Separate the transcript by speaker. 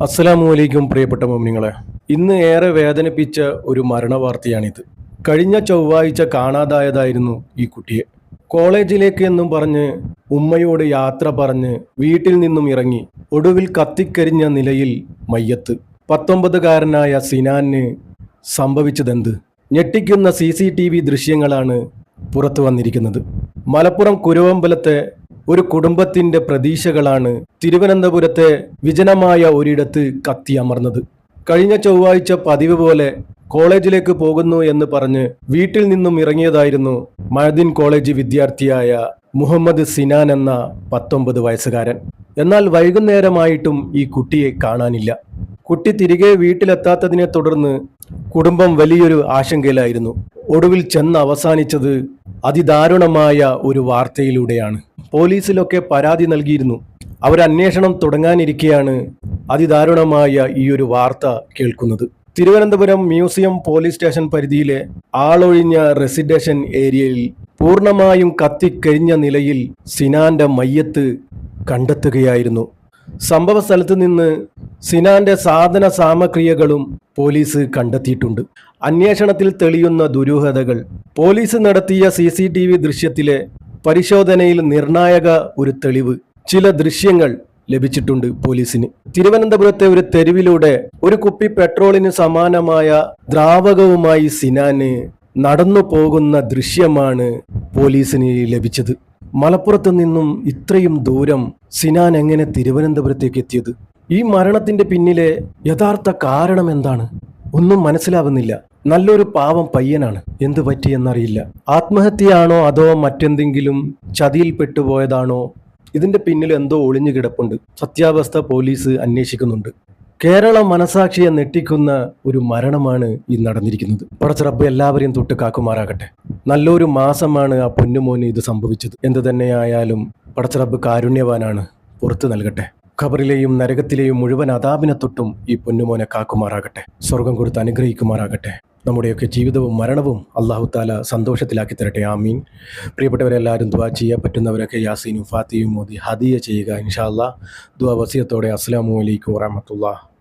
Speaker 1: അസ്സലാമു അലൈക്കും പ്രിയപ്പെട്ട മോമിനിങ്ങളെ. ഇന്ന് ഏറെ വേദനിപ്പിച്ച ഒരു മരണവാർത്തയാണിത്. കഴിഞ്ഞ ചൊവ്വാഴ്ച കാണാതായതായിരുന്നു ഈ കുട്ടിയെ. കോളേജിലേക്ക് എന്നും പറഞ്ഞ് ഉമ്മയോട് യാത്ര പറഞ്ഞ് വീട്ടിൽ നിന്നും ഇറങ്ങി ഒടുവിൽ കത്തിക്കരിഞ്ഞ നിലയിൽ മയ്യത്ത്. 19കാരനായ സിനാന് സംഭവിച്ചതെന്ത്? ഞെട്ടിക്കുന്ന CCTV ദൃശ്യങ്ങളാണ് പുറത്തു വന്നിരിക്കുന്നത്. മലപ്പുറം കുരുവമ്പലത്തെ ഒരു കുടുംബത്തിന്റെ പ്രതീക്ഷകളാണ് തിരുവനന്തപുരത്തെ വിജനമായ ഒരിടത്ത് കത്തിയമർന്നത്. കഴിഞ്ഞ ചൊവ്വാഴ്ച പതിവ് പോലെ കോളേജിലേക്ക് പോകുന്നു എന്ന് പറഞ്ഞ് വീട്ടിൽ നിന്നും ഇറങ്ങിയതായിരുന്നു മഅദിൻ കോളേജ് വിദ്യാർത്ഥിയായ മുഹമ്മദ് സിനാൻ എന്ന 19 വയസ്സുകാരൻ. എന്നാൽ വൈകുന്നേരമായിട്ടും ഈ കുട്ടിയെ കാണാനില്ല. കുട്ടി തിരികെ വീട്ടിലെത്താത്തതിനെ തുടർന്ന് കുടുംബം വലിയൊരു ആശങ്കയിലായിരുന്നു. ഒടുവിൽ ചെന്ന് അവസാനിച്ചത് അതിദാരുണമായ ഒരു വാർത്തയിലൂടെയാണ്. പോലീസിലൊക്കെ പരാതി നൽകിയിരുന്നു. അവരന്വേഷണം തുടങ്ങാനിരിക്കെയാണ് അതിദാരുണമായ ഈ ഒരു വാർത്ത കേൾക്കുന്നത്. തിരുവനന്തപുരം മ്യൂസിയം പോലീസ് സ്റ്റേഷൻ പരിധിയിലെ ആളൊഴിഞ്ഞ റെസിഡൻഷ്യൽ ഏരിയയിൽ പൂർണ്ണമായും കത്തിക്കരിഞ്ഞ നിലയിൽ സിനാന്റെ മയ്യത്ത് കണ്ടെത്തുകയായിരുന്നു. സംഭവ സ്ഥലത്ത് നിന്ന് സിനാന്റെ സാധന സാമഗ്രികളും പോലീസ് കണ്ടെത്തിയിട്ടുണ്ട്. അന്വേഷണത്തിൽ തെളിയുന്ന ദുരൂഹതകൾ. പോലീസ് നടത്തിയ CCTV ദൃശ്യത്തിലെ പരിശോധനയിൽ നിർണായക ഒരു തെളിവ്. ചില ദൃശ്യങ്ങൾ ലഭിച്ചിട്ടുണ്ട് പോലീസിന്. തിരുവനന്തപുരത്തെ ഒരു തെരുവിലൂടെ ഒരു കുപ്പി പെട്രോളിന് സമാനമായ ദ്രാവകവുമായി സിനാന് നടന്നു പോകുന്ന ദൃശ്യമാണ് പോലീസിന് ലഭിച്ചത്. മലപ്പുറത്ത് നിന്നും ഇത്രയും ദൂരം സിനാൻ എങ്ങനെ തിരുവനന്തപുരത്തേക്ക് എത്തിയത്? ഈ മരണത്തിന്റെ പിന്നിലെ യഥാർത്ഥ കാരണം എന്താണ്? ഒന്നും മനസ്സിലാവുന്നില്ല. നല്ലൊരു പാവം പയ്യനാണ്. എന്തു പറ്റിയെന്നറിയില്ല. ആത്മഹത്യയാണോ അതോ മറ്റെന്തെങ്കിലും ചതിയിൽ പെട്ടുപോയതാണോ? ഇതിന്റെ പിന്നിൽ എന്തോ ഒളിഞ്ഞു കിടപ്പുണ്ട്. സത്യാവസ്ഥ പോലീസ് അന്വേഷിക്കുന്നുണ്ട്. കേരള മനസാക്ഷിയെ നെട്ടിക്കുന്ന ഒരു മരണമാണ് ഈ നടന്നിരിക്കുന്നത്. പടച്ച റബ്ബ് എല്ലാവരെയും തൊട്ട് കാക്കുമാറാകട്ടെ. നല്ലൊരു മാസമാണ് ആ പൊന്നുമോന് ഇത് സംഭവിച്ചത്. എന്തു തന്നെയായാലും പടച്ച റബ്ബ് കാരുണ്യവാനാണ്, പുറത്തു നൽകട്ടെ. ഖബറിലെയും നരകത്തിലെയും മുഴുവൻ അദാബിനെ തൊട്ടും ഈ പൊന്നുമോനെ കാക്കുമാറാകട്ടെ. സ്വർഗം കൊടുത്ത് അനുഗ്രഹിക്കുമാറാകട്ടെ. നമ്മുടെയൊക്കെ ജീവിതവും മരണവും അല്ലാഹു തആല സന്തോഷത്തിലാക്കി തരട്ടെ. ആമീൻ. പ്രിയപ്പെട്ടവരെല്ലാവരും ദുആ ചെയ്യുക. പറ്റുന്നവരൊക്കെ യാസീനും ഫാത്തിഹയും ഓതി ഹദിയ ചെയ്യുക. ഇൻഷാ അല്ലാഹ്. ദുആ വസിയത്തോടെ അസ്സലാമു അലൈക്കും വറഹ്മത്തുള്ളാഹി.